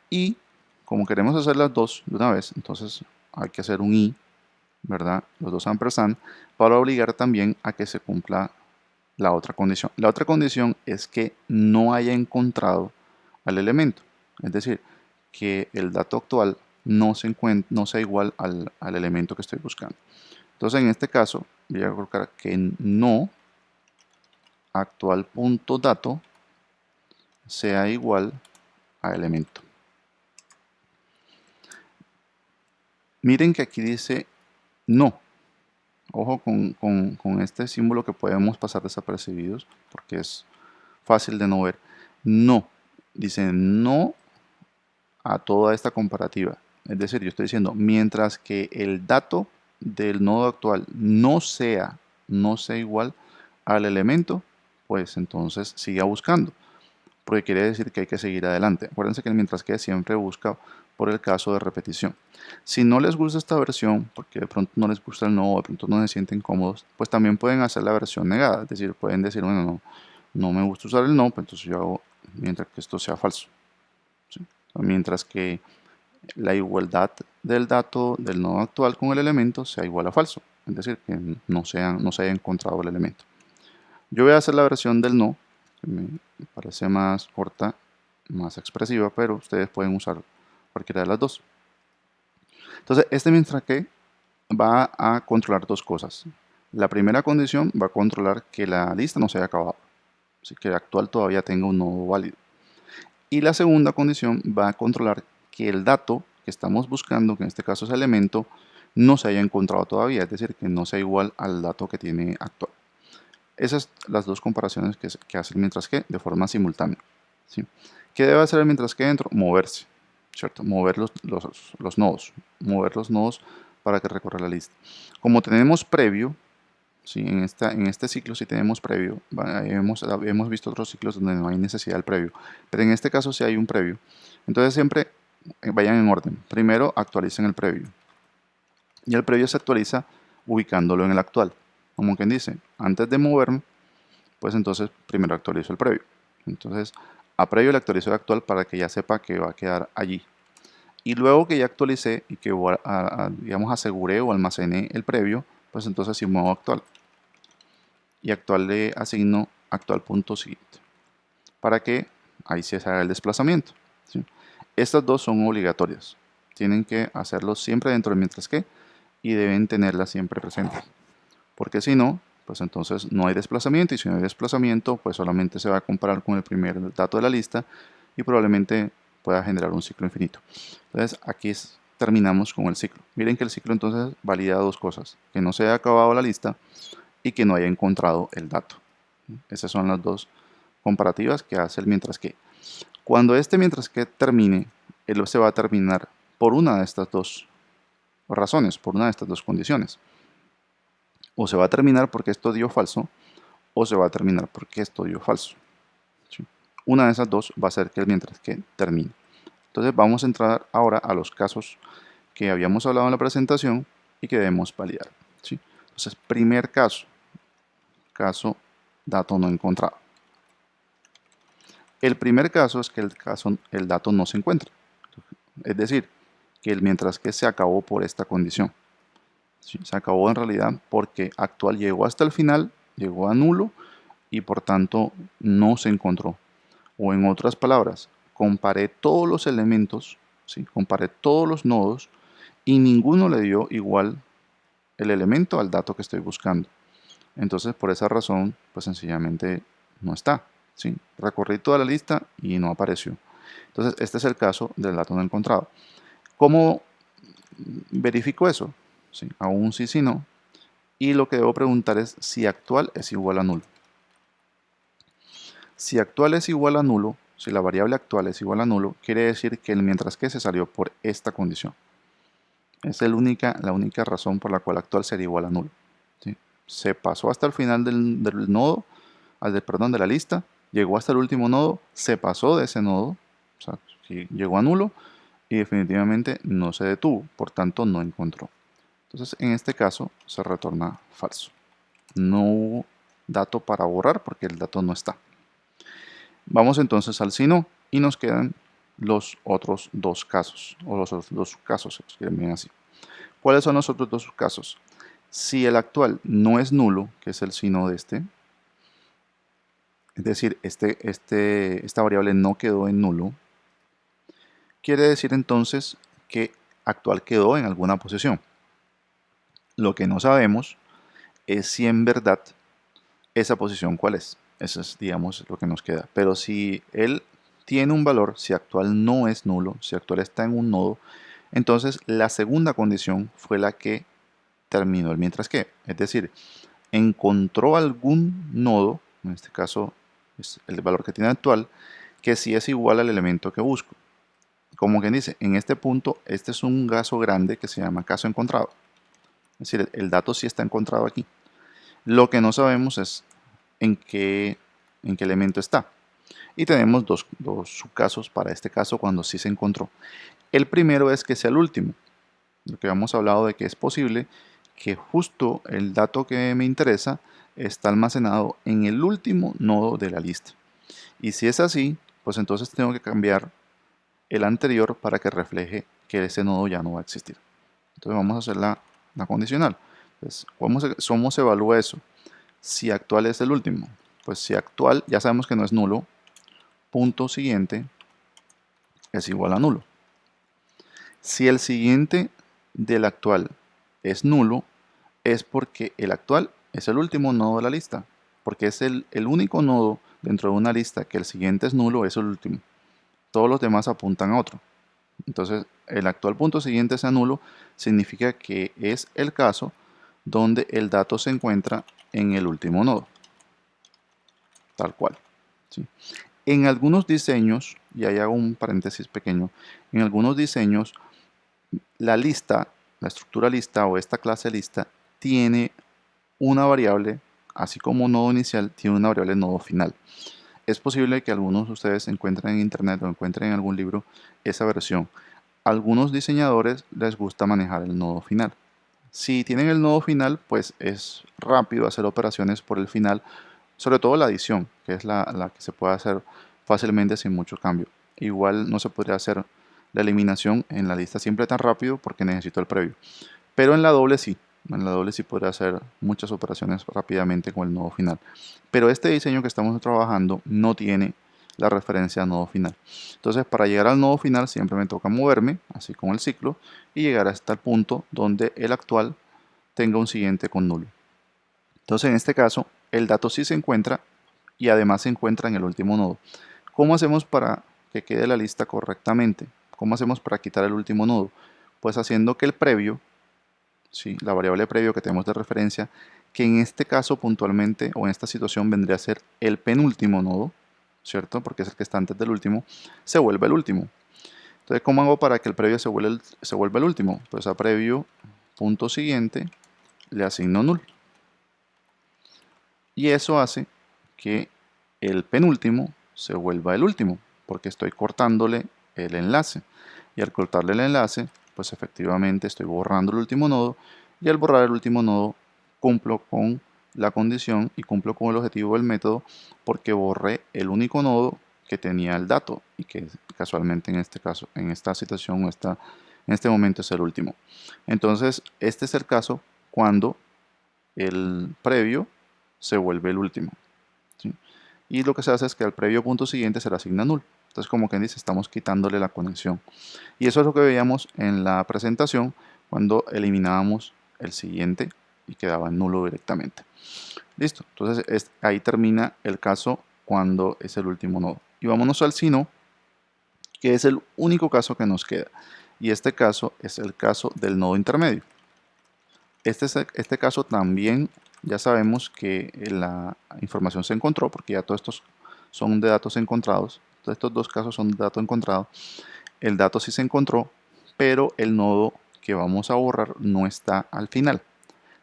Y como queremos hacer las dos de una vez, entonces hay que hacer un i, ¿verdad? Los dos ampersand, para obligar también a que se cumpla la otra condición. La otra condición es que no haya encontrado al elemento. Es decir, que el dato actual no sea igual al elemento que estoy buscando. Entonces, en este caso, voy a colocar que no actual.dato sea igual a elemento. Miren que aquí dice no. Ojo con este símbolo que podemos pasar desapercibidos porque es fácil de no ver. No. Dice no a toda esta comparativa. Es decir, yo estoy diciendo, mientras que el dato del nodo actual no sea igual al elemento, pues entonces siga buscando, porque quiere decir que hay que seguir adelante. Acuérdense que el mientras que siempre busca por el caso de repetición. Si no les gusta esta versión, porque de pronto no les gusta el nodo, de pronto no se sienten cómodos, pues también pueden hacer la versión negada. Es decir, pueden decir, bueno, no me gusta usar el no, pues entonces yo hago mientras que esto sea falso. ¿Sí? Mientras que la igualdad del dato del nodo actual con el elemento sea igual a falso, es decir, que no se haya encontrado el elemento. Yo voy a hacer la versión del no, que me parece más corta, más expresiva, pero ustedes pueden usar cualquiera de las dos. Entonces, este mientras que va a controlar dos cosas. La primera condición va a controlar que la lista no se haya acabado, así que el actual todavía tenga un nodo válido. Y la segunda condición va a controlar que el dato que estamos buscando, que en este caso es elemento, no se haya encontrado todavía, es decir, que no sea igual al dato que tiene actual. Esas son las dos comparaciones que hace el mientras que de forma simultánea. ¿Sí? ¿Qué debe hacer el mientras que dentro? Moverse, ¿cierto? Mover los nodos, mover los nodos para que recorra la lista. Como tenemos previo, ¿sí? En este ciclo sí tenemos previo. Hemos visto otros ciclos donde no hay necesidad del previo, pero en este caso sí hay un previo. Entonces siempre vayan en orden. Primero actualicen el previo. Y el previo se actualiza ubicándolo en el actual. Como quien dice, antes de moverme, pues entonces primero actualizo el previo. Entonces a previo le actualizo el actual para que ya sepa que va a quedar allí. Y luego que ya actualicé y que digamos aseguré o almacené el previo, pues entonces sí muevo actual. Y actual le asigno actual punto siguiente para que ahí se haga el desplazamiento. ¿Sí? Estas dos son obligatorias. Tienen que hacerlo siempre dentro del mientras que y deben tenerlas siempre presentes. Porque si no, pues entonces no hay desplazamiento y si no hay desplazamiento, pues solamente se va a comparar con el primer dato de la lista y probablemente pueda generar un ciclo infinito. Entonces aquí terminamos con el ciclo. Miren que el ciclo entonces valida dos cosas, que no se haya acabado la lista y que no haya encontrado el dato. Esas son las dos comparativas que hace el mientras que. Cuando este mientras que termine, él se va a terminar por una de estas dos razones, por una de estas dos condiciones. O se va a terminar porque esto dio falso, o se va a terminar porque esto dio falso. ¿Sí? Una de esas dos va a ser que el mientras que termine. Entonces vamos a entrar ahora a los casos que habíamos hablado en la presentación y que debemos validar. ¿Sí? Entonces, primer caso dato no encontrado. El primer caso es que el dato no se encuentra. Es decir, que el mientras que se acabó por esta condición. ¿Sí? Se acabó en realidad porque actual llegó hasta el final, llegó a nulo y por tanto no se encontró. O en otras palabras, comparé todos los elementos, ¿sí? Comparé todos los nodos y ninguno le dio igual el elemento al dato que estoy buscando. Entonces, por esa razón, pues sencillamente no está. ¿Sí? Recorrí toda la lista y no apareció. Entonces, este es el caso del dato no encontrado. ¿Cómo verifico eso? ¿Sí? Aún sí, sí, no. Y lo que debo preguntar es si actual es igual a nulo. Si actual es igual a nulo, si la variable actual es igual a nulo, quiere decir que el mientras que se salió por esta condición. Es la única razón por la cual actual sería igual a nulo. ¿Sí? se pasó hasta el final del nodo, perdón, de la lista, llegó hasta el último nodo, se pasó de ese nodo, o sea, sí, llegó a nulo y definitivamente no se detuvo, por tanto no encontró. Entonces en este caso se retorna falso. No hubo dato para borrar porque el dato no está. Vamos entonces al si no y nos quedan los otros dos casos, o los dos casos, si quieren bien así. ¿Cuáles son los otros dos casos? Si el actual no es nulo, que es el si no de este, es decir, esta variable no quedó en nulo, quiere decir entonces que actual quedó en alguna posición. Lo que no sabemos es si en verdad esa posición cuál es. Eso es, digamos, lo que nos queda. Pero si él tiene un valor, si actual no es nulo, si actual está en un nodo, entonces la segunda condición fue la que terminó el mientras que. Es decir, encontró algún nodo, en este caso es el valor que tiene actual, que sí es igual al elemento que busco. Como quien dice, en este punto, este es un caso grande que se llama caso encontrado. Es decir, el dato sí está encontrado aquí. Lo que no sabemos es en qué elemento está. Y tenemos dos subcasos para este caso cuando sí se encontró. El primero es que sea el último. Lo que habíamos hablado de que es posible que justo el dato que me interesa está almacenado en el último nodo de la lista. Y si es así, pues entonces tengo que cambiar el anterior para que refleje que ese nodo ya no va a existir. Entonces vamos a hacer la condicional. Entonces, ¿cómo se evalúa eso? Si actual es el último. Pues si actual ya sabemos que no es nulo, punto siguiente es igual a nulo. Si el siguiente del actual es nulo, es porque el actual es el último nodo de la lista. Porque es el único nodo dentro de una lista que el siguiente es nulo, es el último. Todos los demás apuntan a otro. Entonces, el actual punto siguiente sea nulo significa que es el caso donde el dato se encuentra en el último nodo. Tal cual. ¿Sí? En algunos diseños, y ahí hago un paréntesis pequeño, en algunos diseños la lista, la estructura lista o esta clase lista tiene una variable, así como nodo inicial, tiene una variable nodo final. Es posible que algunos de ustedes encuentren en internet o encuentren en algún libro esa versión. A algunos diseñadores les gusta manejar el nodo final. Si tienen el nodo final, pues es rápido hacer operaciones por el final, sobre todo la adición, que es la que se puede hacer fácilmente sin mucho cambio. Igual no se podría hacer la eliminación en la lista siempre tan rápido porque necesito el previo. Pero en la doble sí. En la doble sí podría hacer muchas operaciones rápidamente con el nodo final. Pero este diseño que estamos trabajando no tiene la referencia a nodo final. Entonces, para llegar al nodo final siempre me toca moverme, así como el ciclo, y llegar hasta el punto donde el actual tenga un siguiente con nulo. Entonces, en este caso, el dato sí se encuentra y además se encuentra en el último nodo. ¿Cómo hacemos para que quede la lista correctamente? ¿Cómo hacemos para quitar el último nodo? Pues haciendo que el previo, ¿sí?, la variable previo que tenemos de referencia, que en este caso puntualmente o en esta situación vendría a ser el penúltimo nodo, ¿cierto? Porque es el que está antes del último, se vuelve el último. Entonces, ¿cómo hago para que el previo se vuelva el último? Pues a previo, punto siguiente, le asigno null. Y eso hace que el penúltimo se vuelva el último, porque estoy cortándole el enlace. Y al cortarle el enlace, pues efectivamente estoy borrando el último nodo, y al borrar el último nodo cumplo con la condición y cumplo con el objetivo del método, porque borré el único nodo que tenía el dato y que casualmente en este caso, en esta situación en este momento es el último. Entonces, este es el caso cuando el previo se vuelve el último, ¿sí? Y lo que se hace es que al previo punto siguiente se le asigna null. Entonces, como quien dice, estamos quitándole la conexión. Y eso es lo que veíamos en la presentación cuando eliminábamos el siguiente y quedaba nulo directamente. Listo. Entonces, ahí termina el caso cuando es el último nodo. Y vámonos al si no, que es el único caso que nos queda. Y este caso es el caso del nodo intermedio. Este caso también ya sabemos que la información se encontró porque ya todos estos son de datos encontrados. Todos estos dos casos son de dato encontrado. El dato sí se encontró, pero el nodo que vamos a borrar no está al final.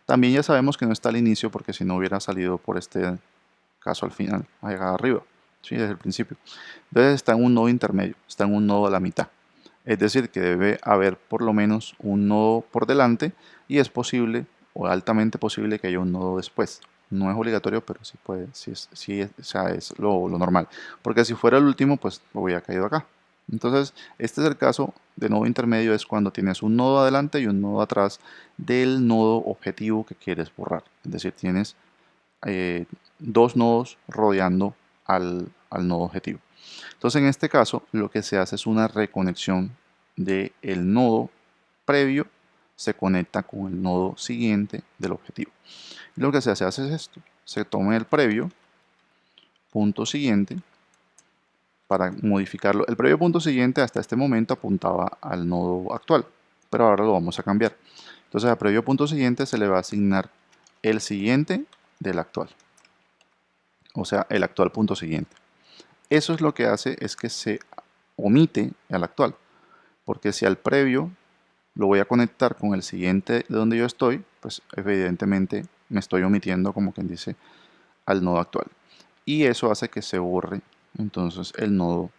También ya sabemos que no está al inicio porque si no hubiera salido por este caso al final, allá arriba, ¿sí? Desde el principio. Entonces está en un nodo intermedio, está en un nodo a la mitad. Es decir, que debe haber por lo menos un nodo por delante y es posible o altamente posible que haya un nodo después. No es obligatorio, pero sí puede, o sea, es lo normal. Porque si fuera el último, pues lo hubiera caído acá. Entonces, este es el caso de nodo intermedio, es cuando tienes un nodo adelante y un nodo atrás del nodo objetivo que quieres borrar. Es decir, tienes dos nodos rodeando al nodo objetivo. Entonces, en este caso, lo que se hace es una reconexión del nodo previo, se conecta con el nodo siguiente del objetivo. Y lo que se hace es esto: se toma el previo punto siguiente para modificarlo. El previo punto siguiente hasta este momento apuntaba al nodo actual, pero ahora lo vamos a cambiar. Entonces, al previo punto siguiente se le va a asignar el siguiente del actual, o sea, el actual punto siguiente. Eso es lo que hace es que se omite al actual, porque si al previo lo voy a conectar con el siguiente de donde yo estoy, pues evidentemente me estoy omitiendo, como quien dice, al nodo actual. Y eso hace que se borre entonces el nodo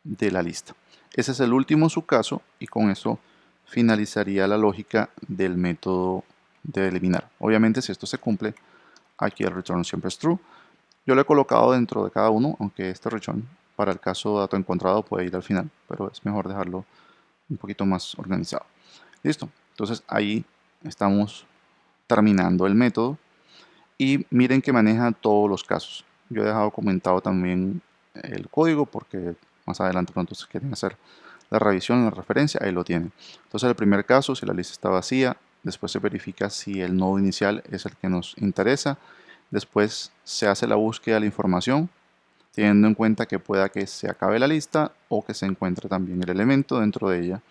de la lista. Ese es el último subcaso y con eso finalizaría la lógica del método de eliminar. Obviamente, si esto se cumple, aquí el return siempre es true. Yo lo he colocado dentro de cada uno, aunque este return para el caso dato encontrado puede ir al final, pero es mejor dejarlo un poquito más organizado. Listo, entonces ahí estamos terminando el método y miren que maneja todos los casos. Yo he dejado comentado también el código porque más adelante pronto se quieren hacer la revisión, la referencia, ahí lo tienen. Entonces el primer caso, si la lista está vacía, después se verifica si el nodo inicial es el que nos interesa, después se hace la búsqueda de la información, teniendo en cuenta que pueda que se acabe la lista o que se encuentre también el elemento dentro de ella.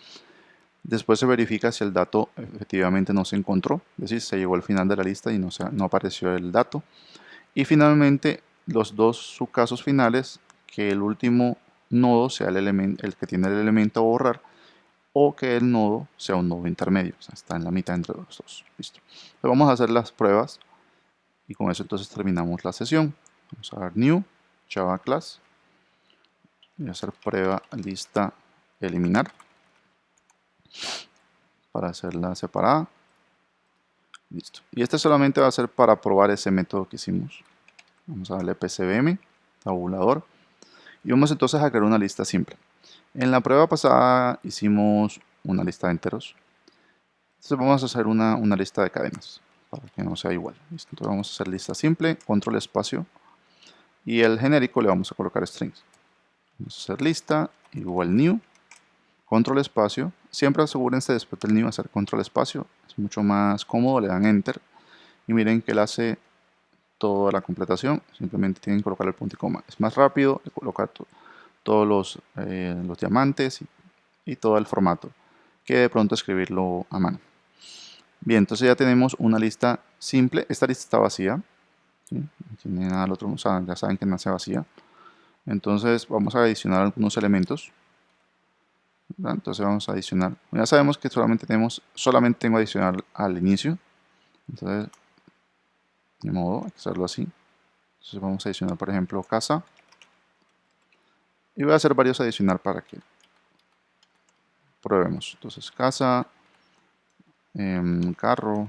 Después se verifica si el dato efectivamente no se encontró, es decir, se llegó al final de la lista y no apareció el dato. Y finalmente, los dos subcasos finales, que el último nodo sea el que tiene el elemento a borrar o que el nodo sea un nodo intermedio, o sea, está en la mitad entre los dos. Listo. Entonces vamos a hacer las pruebas y con eso entonces terminamos la sesión. Vamos a dar new Java class y hacer prueba lista eliminar para hacerla separada. Listo. Y este solamente va a ser para probar ese método que hicimos. Vamos a darle pcbm, tabulador. Y vamos entonces a crear una lista simple. En la prueba pasada hicimos una lista de enteros. Entonces vamos a hacer una lista de cadenas para que no sea igual. ¿Listo? Entonces vamos a hacer lista simple, control espacio. Y el genérico le vamos a colocar strings. Vamos a hacer lista igual new, control espacio. Siempre asegúrense después del new hacer control espacio. Es mucho más cómodo, le dan enter. Y miren que él hace toda la completación, simplemente tienen que colocar el punto y coma. Es más rápido de colocar todos los diamantes y todo el formato que de pronto escribirlo a mano. Bien, entonces ya tenemos una lista simple. Esta lista está vacía, ¿sí? No tiene nada al otro, o sea, ya saben que nace vacía. Entonces vamos a adicionar algunos elementos, ¿verdad? Entonces vamos a adicionar, ya sabemos que solamente tengo que adicionar al inicio. Entonces, de modo, hay que hacerlo así. Entonces vamos a adicionar, por ejemplo, casa. Y voy a hacer varios adicionar para que probemos. Entonces, casa, carro,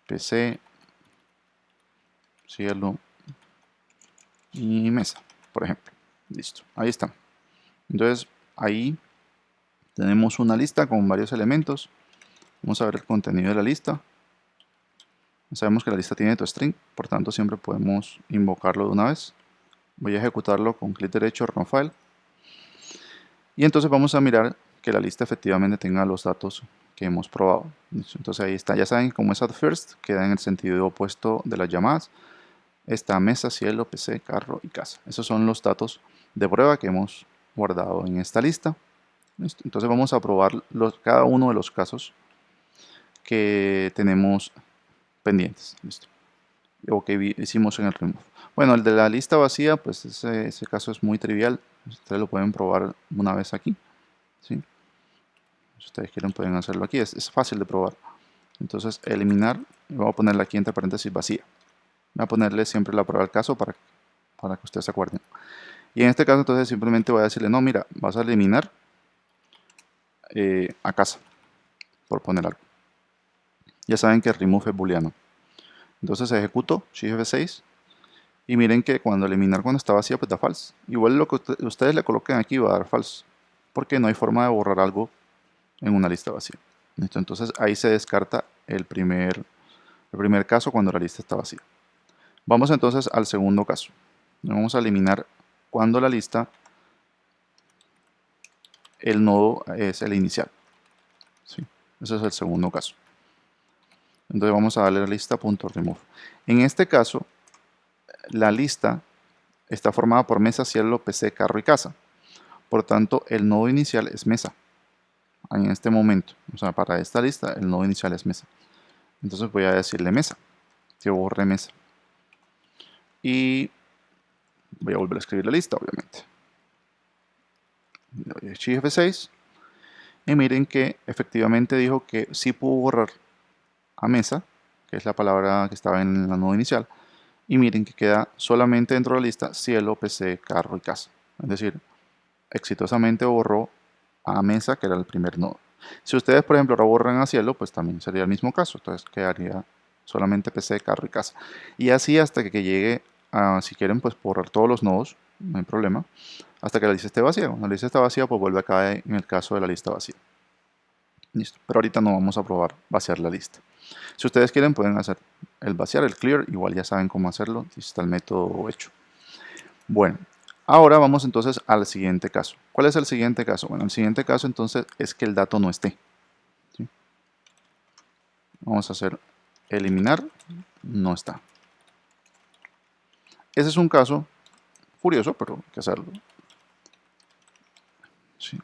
PC, cielo y mesa, por ejemplo. Listo, ahí está. Entonces, ahí tenemos una lista con varios elementos. Vamos a ver el contenido de la lista. Sabemos que la lista tiene toString, por tanto siempre podemos invocarlo de una vez. Voy a ejecutarlo con clic derecho, run file. Y entonces vamos a mirar que la lista efectivamente tenga los datos que hemos probado. Entonces ahí está. Ya saben cómo es at first, queda en el sentido opuesto de las llamadas. Está mesa, cielo, PC, carro y casa. Esos son los datos de prueba que hemos guardado en esta lista. ¿Listo? Entonces vamos a probar cada uno de los casos que tenemos pendientes. ¿Listo? O que hicimos en el remove. Bueno, el de la lista vacía, pues ese caso es muy trivial. Ustedes lo pueden probar una vez aquí. ¿Sí? Si ustedes quieren pueden hacerlo aquí, es fácil de probar. Entonces eliminar, y voy a ponerle aquí entre paréntesis vacía. Voy a ponerle siempre la prueba del caso para que ustedes se acuerden. Y en este caso entonces simplemente voy a decirle, no, mira, vas a eliminar a casa, por poner algo. Ya saben que remove es booleano. Entonces ejecuto Shift F6 y miren que cuando eliminar cuando está vacía pues da false. Igual lo que ustedes le coloquen aquí va a dar false, porque no hay forma de borrar algo en una lista vacía. ¿Listo? Entonces ahí se descarta el primer caso cuando la lista está vacía. Vamos entonces al segundo caso. Vamos a eliminar cuando la lista, el nodo es el inicial. ¿Sí? Ese es el segundo caso. Entonces vamos a darle a la lista.remove. En este caso, la lista está formada por mesa, cielo, PC, carro y casa. Por tanto, el nodo inicial es mesa. En este momento, o sea, para esta lista, el nodo inicial es mesa. Entonces voy a decirle mesa, que borre mesa. Y voy a volver a escribir la lista, obviamente. Le doy Shift F6. Y miren que efectivamente dijo que sí pudo borrar a mesa, que es la palabra que estaba en la nodo inicial. Y miren que queda solamente dentro de la lista cielo, PC, carro y casa. Es decir, exitosamente borró a mesa, que era el primer nodo. Si ustedes, por ejemplo, ahora borran a cielo, pues también sería el mismo caso. Entonces quedaría solamente PC, carro y casa. Y así hasta que llegue a, si quieren, pues borrar todos los nodos, no hay problema, hasta que la lista esté vacía. Cuando la lista está vacía, pues vuelve a caer en el caso de la lista vacía. Listo. Pero ahorita no vamos a probar vaciar la lista. Si ustedes quieren, pueden hacer el vaciar, el clear. Igual ya saben cómo hacerlo. Está el método hecho. Bueno, ahora vamos entonces al siguiente caso. ¿Cuál es el siguiente caso? Bueno, el siguiente caso entonces es que el dato no esté. ¿Sí? Vamos a hacer eliminar, no está. Ese es un caso curioso, pero hay que hacerlo. ¿Sí?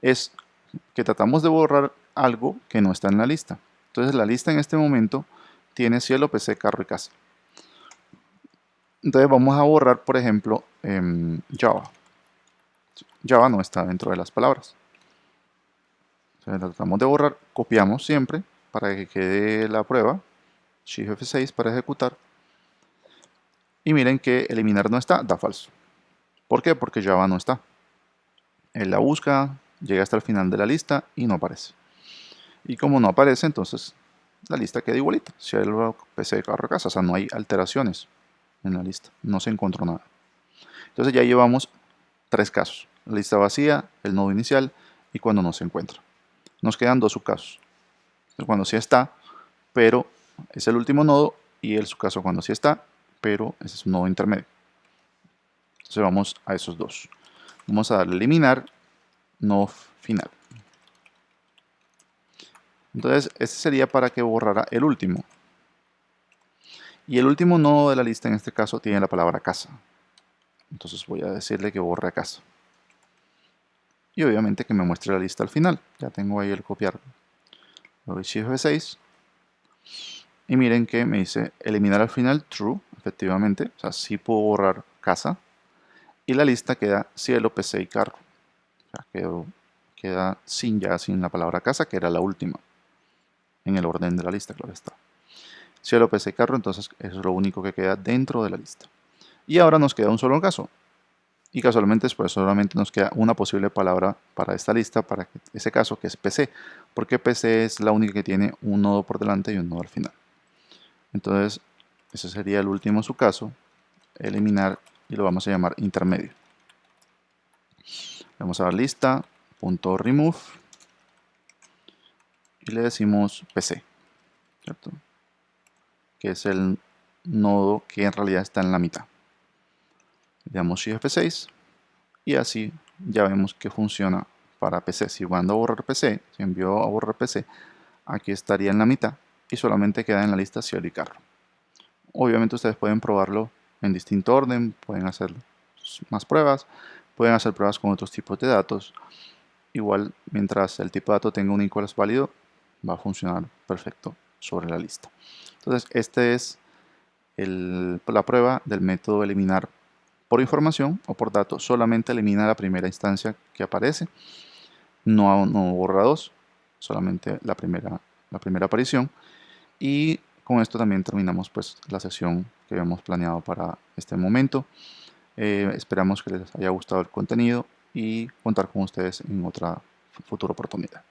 Es que tratamos de borrar algo que no está en la lista. Entonces la lista en este momento tiene cielo, PC, carro y casa. Entonces vamos a borrar, por ejemplo, Java. Java no está dentro de las palabras. Entonces la tratamos de borrar, copiamos siempre para que quede la prueba. Shift F6 para ejecutar. Y miren que eliminar no está, da falso. ¿Por qué? Porque Java no está. Él la busca, llega hasta el final de la lista y no aparece. Y como no aparece, entonces la lista queda igualita. Si hay el PC, carro, casa, o sea, no hay alteraciones en la lista. No se encontró nada. Entonces ya llevamos 3 casos. La lista vacía, el nodo inicial y cuando no se encuentra. Nos quedan 2 subcasos. Cuando sí está, pero es el último nodo, y el subcaso cuando sí está, pero ese es un nodo intermedio. Entonces vamos a esos dos. Vamos a darle eliminar, nodo final. Entonces este sería para que borrara el último. Y el último nodo de la lista en este caso tiene la palabra casa. Entonces voy a decirle que borre a casa. Y obviamente que me muestre la lista al final. Ya tengo ahí el copiar. Le doy Shift F6. Y miren que me dice eliminar al final true, efectivamente. O sea, sí puedo borrar casa. Y la lista queda cielo, PC y carro. O sea, queda sin la palabra casa, que era la última. En el orden de la lista, claro está. Cielo, PC y carro, entonces eso es lo único que queda dentro de la lista. Y ahora nos queda un solo caso. Y casualmente después solamente nos queda una posible palabra para esta lista, para ese caso, que es PC. Porque PC es la única que tiene un nodo por delante y un nodo al final. Entonces, ese sería el último subcaso. Eliminar y lo vamos a llamar intermedio. Vamos a dar lista.remove y le decimos PC, ¿cierto? Que es el nodo que en realidad está en la mitad. Le damos Shift F6 y así ya vemos que funciona para PC. Si mando a borrar PC, si envío a borrar PC, aquí estaría en la mitad y solamente queda en la lista cielo y carro. Obviamente ustedes pueden probarlo en distinto orden, pueden hacer más pruebas, pueden hacer pruebas con otros tipos de datos. Igual, mientras el tipo de dato tenga un equals válido, va a funcionar perfecto sobre la lista. Entonces, esta es la prueba del método eliminar por información o por dato. Solamente elimina la primera instancia que aparece, no borra dos, solamente la primera la primera aparición. Y con esto también terminamos pues la sesión que habíamos planeado para este momento. Esperamos que les haya gustado el contenido y contar con ustedes en otra futura oportunidad.